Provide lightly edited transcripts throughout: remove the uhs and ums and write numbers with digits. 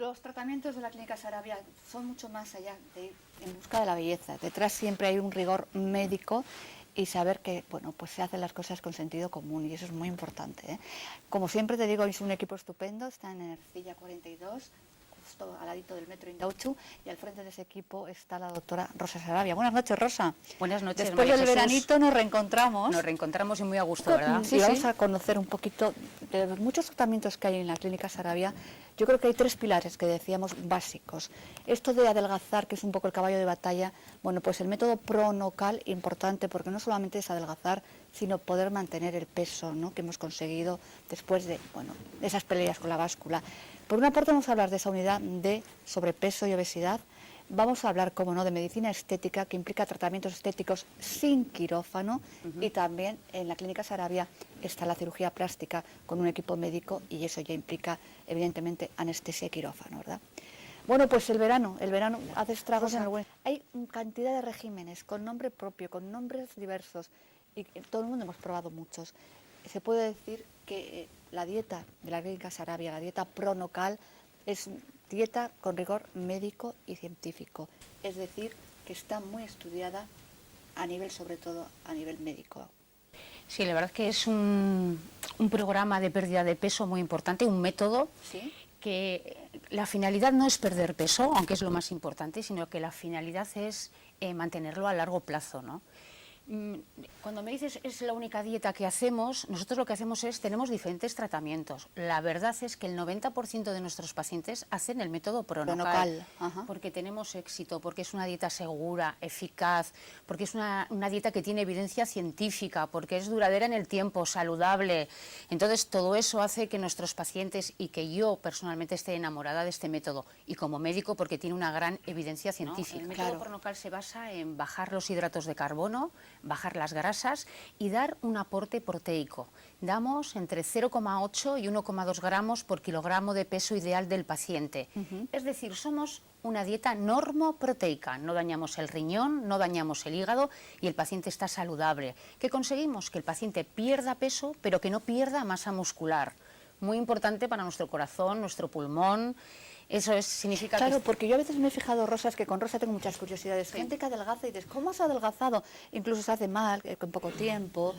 Los tratamientos de la Clínica Sarabia son mucho más allá de ir en busca de la belleza. Detrás siempre hay un rigor médico y saber que, bueno, pues se hacen las cosas con sentido común y eso es muy importante, ¿eh? Como siempre te digo, es un equipo estupendo, está en Ercilla 42, justo al ladito del metro Indauchu, y al frente de ese equipo está la doctora Rosa Sarabia. Buenas noches, Rosa. Buenas noches, Después María del Jesús. veranito nos reencontramos. Nos reencontramos y muy a gusto, ¿verdad? Sí, vamos a conocer un poquito de los muchos tratamientos que hay en la Clínica Sarabia. Yo creo que hay 3 pilares que decíamos básicos. Esto de adelgazar, que es un poco el caballo de batalla, bueno, pues el método pronocal, importante, porque no solamente es adelgazar, sino poder mantener el peso, ¿no?, que hemos conseguido después de, bueno, de esas peleas con la báscula. Por una parte vamos a hablar de esa unidad de sobrepeso y obesidad. Vamos a hablar, como no, de medicina estética, que implica tratamientos estéticos sin quirófano, y también en la Clínica Sarabia está la cirugía plástica con un equipo médico y eso ya implica, evidentemente, anestesia y quirófano, ¿verdad? Bueno, pues el verano hace estragos en el buen... Hay cantidad de regímenes con nombre propio, con nombres diversos y todo el mundo hemos probado muchos. Se puede decir que la dieta de la Clínica Sarabia, la dieta pronocal, es dieta con rigor médico y científico, es decir, que está muy estudiada a nivel, sobre todo a nivel médico. Sí, la verdad que es un programa de pérdida de peso muy importante, un método. ¿Sí? Que la finalidad no es perder peso, aunque es lo más importante, sino que la finalidad es mantenerlo a largo plazo, ¿no? Cuando me dices es la única dieta que hacemos, nosotros lo que hacemos es, tenemos diferentes tratamientos. La verdad es que el 90% de nuestros pacientes hacen el método pronocal. Porque tenemos éxito, porque es una dieta segura, eficaz, porque es una dieta que tiene evidencia científica, porque es duradera en el tiempo, saludable. Entonces todo eso hace que nuestros pacientes y que yo personalmente esté enamorada de este método, y como médico porque tiene una gran evidencia científica. El método pronocal se basa en bajar los hidratos de carbono, bajar las grasas y dar un aporte proteico. Damos entre 0,8 y 1,2 gramos por kilogramo de peso ideal del paciente. Es decir, somos una dieta normoproteica, no dañamos el riñón, no dañamos el hígado y el paciente está saludable. ¿Qué conseguimos? Que el paciente pierda peso, pero que no pierda masa muscular. Muy importante para nuestro corazón, nuestro pulmón. Eso significa claro, porque yo a veces me he fijado, Rosa, es que con Rosa tengo muchas curiosidades. Sí. Gente que adelgaza y dices, ¿cómo has adelgazado? Incluso se hace mal, con poco tiempo,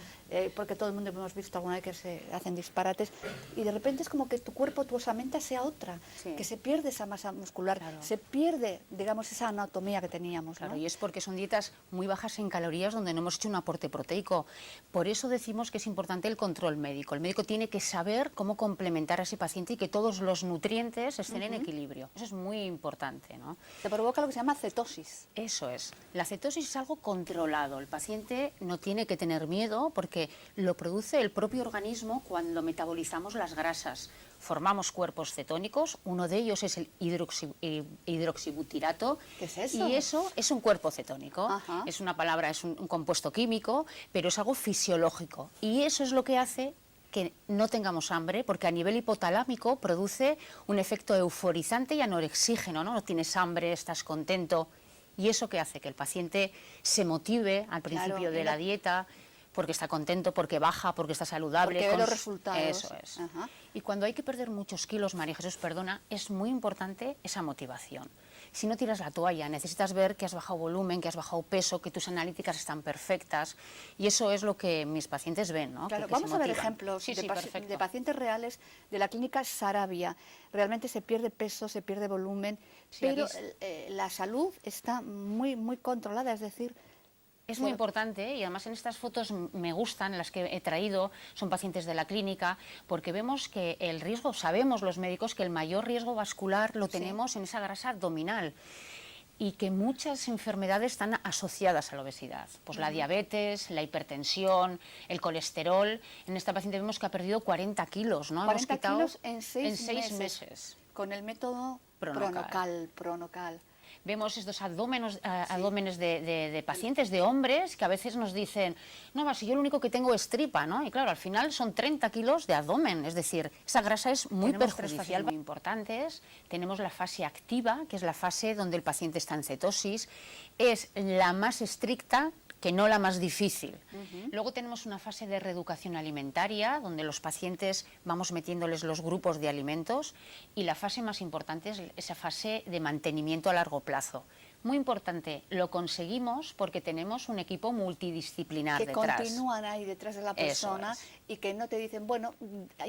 porque todo el mundo hemos visto alguna vez que se hacen disparates, y de repente es como que tu cuerpo, tu osamenta sea otra, que se pierde esa masa muscular, se pierde, digamos, esa anatomía que teníamos, ¿no? Claro, y es porque son dietas muy bajas en calorías donde no hemos hecho un aporte proteico. Por eso decimos que es importante el control médico. El médico tiene que saber cómo complementar a ese paciente y que todos los nutrientes estén en equilibrio. Eso es muy importante, ¿no? Se provoca lo que se llama cetosis. Eso es. La cetosis es algo controlado. El paciente no tiene que tener miedo porque lo produce el propio organismo cuando metabolizamos las grasas. Formamos cuerpos cetónicos, uno de ellos es el hidroxibutirato. ¿Qué es eso? Y eso es un cuerpo cetónico. Es una palabra, es un compuesto químico, pero es algo fisiológico. Y eso es lo que hace que no tengamos hambre, porque a nivel hipotalámico produce un efecto euforizante y anorexígeno, ¿no? No tienes hambre, estás contento, y eso que hace que el paciente se motive al principio de la dieta, porque está contento, porque baja, porque está saludable. Porque ve los resultados. Eso es. Y cuando hay que perder muchos kilos, María Jesús, perdona, es muy importante esa motivación. Si no tiras la toalla, necesitas ver que has bajado volumen, que has bajado peso, que tus analíticas están perfectas, y eso es lo que mis pacientes ven, ¿no? Claro, vamos a ver ejemplos de pacientes reales de la Clínica Sarabia. Realmente se pierde peso, se pierde volumen, pero la salud está muy, muy controlada, es decir... Es muy importante, y además en estas fotos me gustan, las que he traído, son pacientes de la clínica, porque vemos que el riesgo, sabemos los médicos que el mayor riesgo vascular lo tenemos en esa grasa abdominal, y que muchas enfermedades están asociadas a la obesidad, pues la diabetes, la hipertensión, el colesterol. En esta paciente vemos que ha perdido 40 kilos, ¿no? 40 kilos en 6 meses. Con el método pronocal. Vemos estos abdómenes de pacientes, de hombres, que a veces nos dicen, no, si yo lo único que tengo es tripa, ¿no? Y claro, al final son 30 kilos de abdomen, es decir, esa grasa es muy perjudicial. Muy importantes. Tenemos la fase activa, que es la fase donde el paciente está en cetosis, es la más estricta, que no la más difícil. Luego tenemos una fase de reeducación alimentaria, donde los pacientes vamos metiéndoles los grupos de alimentos, y la fase más importante es esa fase de mantenimiento a largo plazo. Muy importante, lo conseguimos porque tenemos un equipo multidisciplinar Que detrás. continúan ahí detrás de la Eso persona es. y que no te dicen, bueno,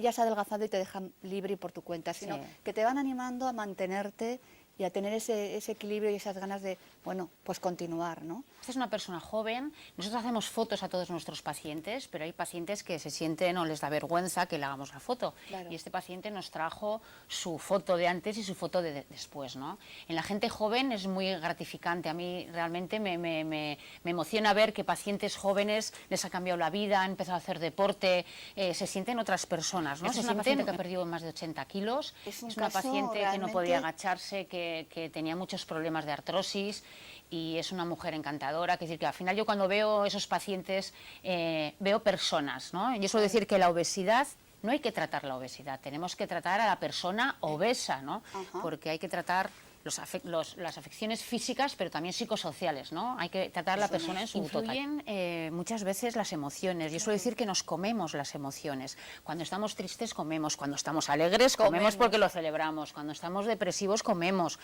ya has adelgazado y te dejan libre y por tu cuenta, sino Sí. que te van animando a mantenerte y a tener ese equilibrio y esas ganas de, bueno, pues continuar, ¿no? Esta es una persona joven, nosotros hacemos fotos a todos nuestros pacientes, pero hay pacientes que se sienten o les da vergüenza que le hagamos la foto. Claro. Y este paciente nos trajo su foto de antes y su foto de después, ¿no? En la gente joven es muy gratificante. A mí realmente me emociona ver que pacientes jóvenes les ha cambiado la vida, han empezado a hacer deporte, se sienten otras personas, ¿no? Esta Se es una sienten paciente que ha perdido más de 80 kilos, Es un una caso paciente que no podía realmente- agacharse, que tenía muchos problemas de artrosis, y es una mujer encantadora. Es decir, que al final yo cuando veo esos pacientes veo personas, ¿no? Yo suelo decir que la obesidad, no hay que tratar la obesidad, tenemos que tratar a la persona obesa, ¿no? Ajá. Porque hay que tratar las afecciones físicas, pero también psicosociales, ¿no? Hay que tratar a la persona en su totalidad. Influyen muchas veces las emociones. Yo suelo decir que nos comemos las emociones. Cuando estamos tristes comemos, cuando estamos alegres comemos porque lo celebramos, cuando estamos depresivos comemos.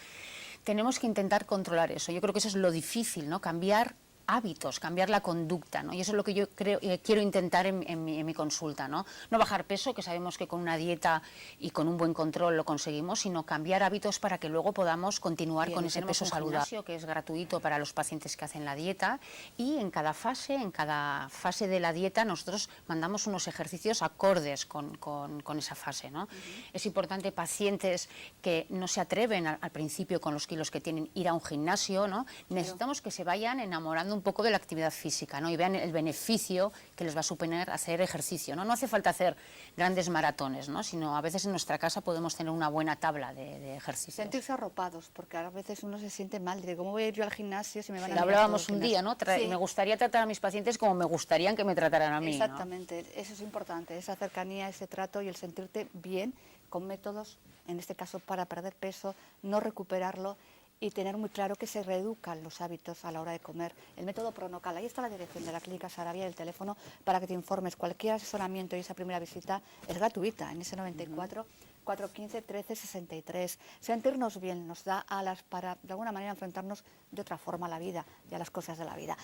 Tenemos que intentar controlar eso. Yo creo que eso es lo difícil, ¿no? Cambiar hábitos, cambiar la conducta, ¿no? Y eso es lo que yo quiero intentar en mi consulta, ¿no? No bajar peso, que sabemos que con una dieta y con un buen control lo conseguimos, sino cambiar hábitos para que luego podamos continuar con ese peso saludable, que es gratuito para los pacientes que hacen la dieta, y en cada fase de la dieta nosotros mandamos unos ejercicios acordes con esa fase, ¿no? Es importante pacientes que no se atreven al principio con los kilos que tienen ir a un gimnasio, ¿no? Necesitamos que se vayan enamorando un poco de la actividad física, ¿no? Y vean el beneficio que les va a suponer hacer ejercicio, ¿no? No hace falta hacer grandes maratones, ¿no? Sino a veces en nuestra casa podemos tener una buena tabla de ejercicios. Sentirse arropados, porque a veces uno se siente mal, dice, ¿cómo voy a ir yo al gimnasio si me van a Lo mirar hablábamos todo el un día, ¿no? gimnasio? Sí. Me gustaría tratar a mis pacientes como me gustaría que me trataran a mí, ¿no? Exactamente, eso es importante, esa cercanía, ese trato y el sentirte bien con métodos, en este caso para perder peso, no recuperarlo y tener muy claro que se reeducan los hábitos a la hora de comer. El método Pronocal, ahí está la dirección de la Clínica Sarabia y el teléfono para que te informes. Cualquier asesoramiento y esa primera visita es gratuita en ese 94 415 1363. Sentirnos bien nos da alas para de alguna manera enfrentarnos de otra forma a la vida y a las cosas de la vida.